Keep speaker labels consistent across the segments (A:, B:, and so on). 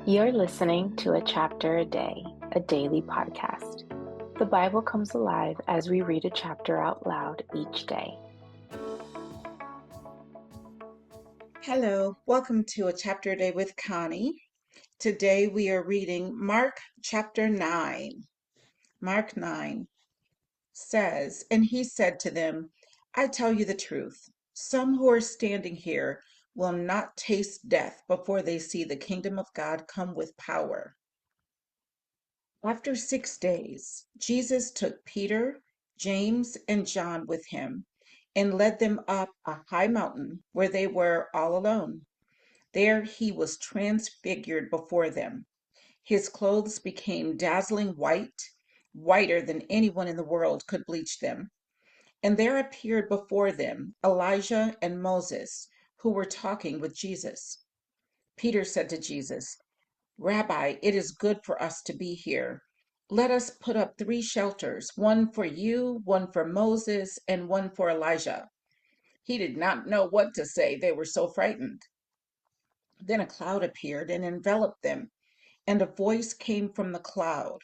A: You're listening to A Chapter a Day, a daily podcast. The Bible comes alive as we read a chapter out loud each day.
B: Hello, welcome to A Chapter a Day with Connie. Today we are reading Mark chapter 9. Mark 9 says, "And he said to them, I tell you the truth. Some who are standing here will not taste death before they see the kingdom of God come with power." After 6 days, Jesus took Peter, James, and John with him and led them up a high mountain where they were all alone. There he was transfigured before them. His clothes became dazzling white, whiter than anyone in the world could bleach them. And there appeared before them Elijah and Moses, who were talking with Jesus. Peter said to Jesus, "Rabbi, it is good for us to be here. Let us put up 3 shelters, one for you, one for Moses, and one for Elijah." He did not know what to say. They were so frightened. Then a cloud appeared and enveloped them, and a voice came from the cloud.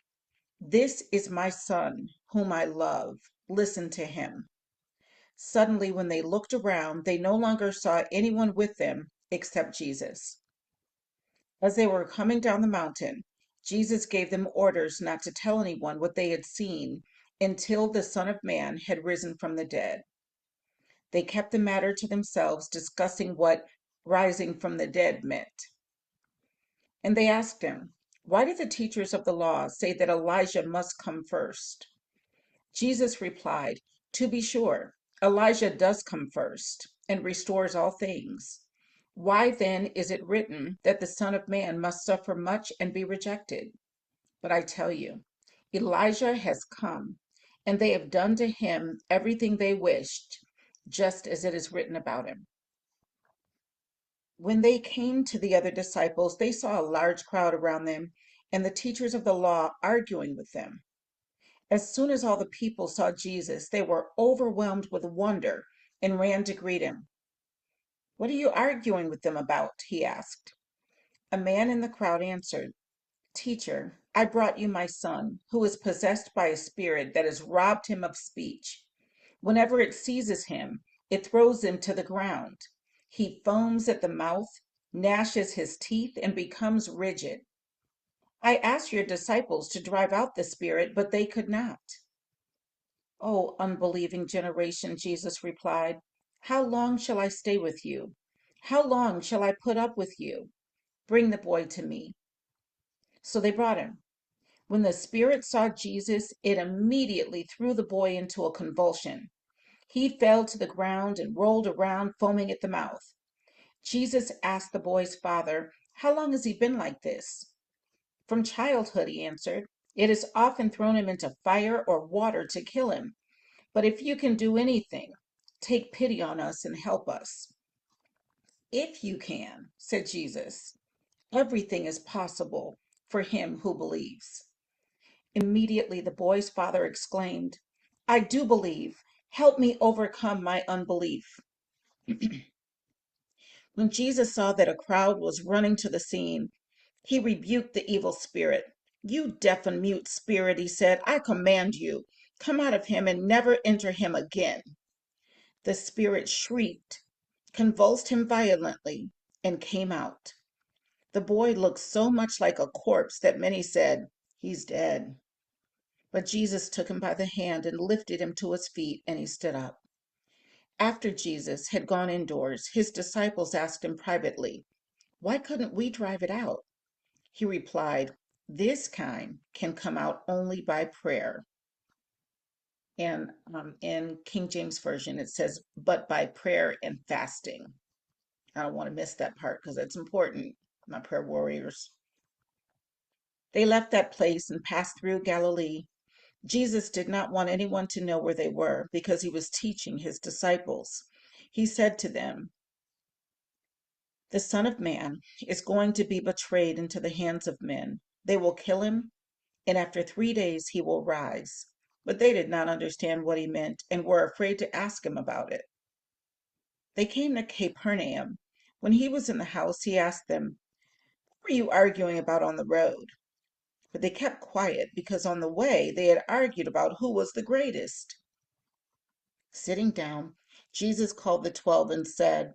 B: "This is my son, whom I love. Listen to him." Suddenly, when they looked around, they no longer saw anyone with them except Jesus. As they were coming down the mountain, Jesus gave them orders not to tell anyone what they had seen until the Son of Man had risen from the dead. They kept the matter to themselves, discussing what rising from the dead meant. And they asked him, "Why do the teachers of the law say that Elijah must come first?" Jesus replied, "To be sure, Elijah does come first and restores all things. Why then is it written that the Son of Man must suffer much and be rejected? But I tell you, Elijah has come, and they have done to him everything they wished, just as it is written about him." When they came to the other disciples, they saw a large crowd around them and the teachers of the law arguing with them. As soon as all the people saw Jesus, they were overwhelmed with wonder and ran to greet him. "What are you arguing with them about?" he asked. A man in the crowd answered, "Teacher, I brought you my son, who is possessed by a spirit that has robbed him of speech. Whenever it seizes him, it throws him to the ground. He foams at the mouth, gnashes his teeth, and becomes rigid. I asked your disciples to drive out the spirit, but they could not." "O unbelieving generation," Jesus replied, "how long shall I stay with you? How long shall I put up with you? Bring the boy to me." So they brought him. When the spirit saw Jesus, it immediately threw the boy into a convulsion. He fell to the ground and rolled around, foaming at the mouth. Jesus asked the boy's father, "How long has he been like this?" "From childhood," he answered. "It has often thrown him into fire or water to kill him. But if you can do anything, take pity on us and help us." "If you can," said Jesus, "everything is possible for him who believes." Immediately the boy's father exclaimed, "I do believe. Help me overcome my unbelief." When Jesus saw that a crowd was running to the scene, he rebuked the evil spirit. "You deaf and mute spirit," he said, "I command you, come out of him and never enter him again." The spirit shrieked, convulsed him violently, and came out. The boy looked so much like a corpse that many said, "He's dead." But Jesus took him by the hand and lifted him to his feet, and he stood up. After Jesus had gone indoors, his disciples asked him privately, "Why couldn't we drive it out?" He replied, "This kind can come out only by prayer." And in King James Version, it says, "but by prayer and fasting." I don't want to miss that part because it's important, my prayer warriors. They left that place and passed through Galilee. Jesus did not want anyone to know where they were because he was teaching his disciples. He said to them, "The Son of Man is going to be betrayed into the hands of men. They will kill him, and after 3 days he will rise." But they did not understand what he meant and were afraid to ask him about it. They came to Capernaum. When he was in the house, he asked them, were you arguing about on the road?" But they kept quiet because on the way they had argued about who was the greatest. Sitting down, Jesus called the 12 and said,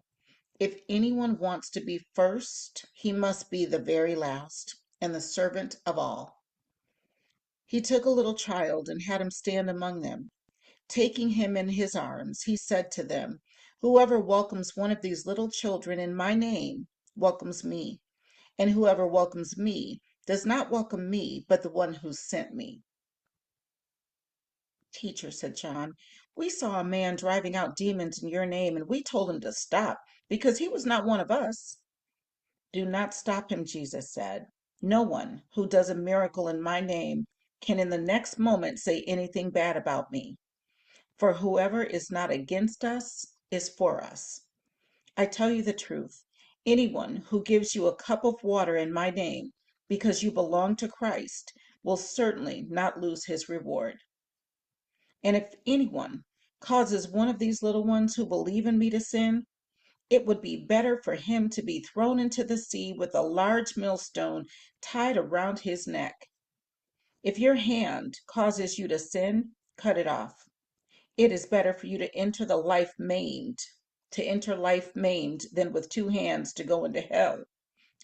B: "If anyone wants to be first, he must be the very last and the servant of all." He took a little child and had him stand among them. Taking him in his arms, he said to them, "Whoever welcomes one of these little children in my name welcomes me, and whoever welcomes me does not welcome me, but the one who sent me." "Teacher," said John, "we saw a man driving out demons in your name, and we told him to stop because he was not one of us." "Do not stop him," Jesus said. "No one who does a miracle in my name can in the next moment say anything bad about me. For whoever is not against us is for us. I tell you the truth. Anyone who gives you a cup of water in my name because you belong to Christ will certainly not lose his reward. And if anyone causes one of these little ones who believe in me to sin, it would be better for him to be thrown into the sea with a large millstone tied around his neck. If your hand causes you to sin, cut it off. It is better for you to enter life maimed than with two hands to go into hell,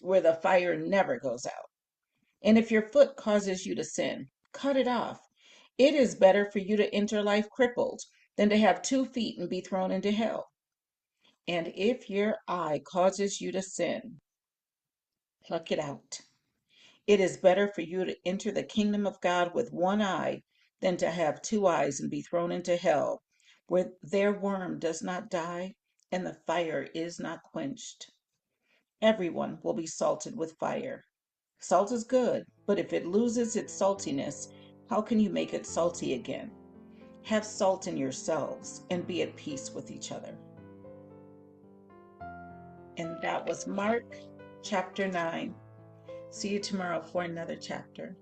B: where the fire never goes out. And if your foot causes you to sin, cut it off. It is better for you to enter life crippled than to have 2 feet and be thrown into hell. And if your eye causes you to sin, pluck it out. It is better for you to enter the kingdom of God with one eye than to have 2 eyes and be thrown into hell, where their worm does not die and the fire is not quenched. Everyone will be salted with fire. Salt is good, but if it loses its saltiness, how can you make it salty again? Have salt in yourselves and be at peace with each other." And that was Mark chapter 9. See you tomorrow for another chapter.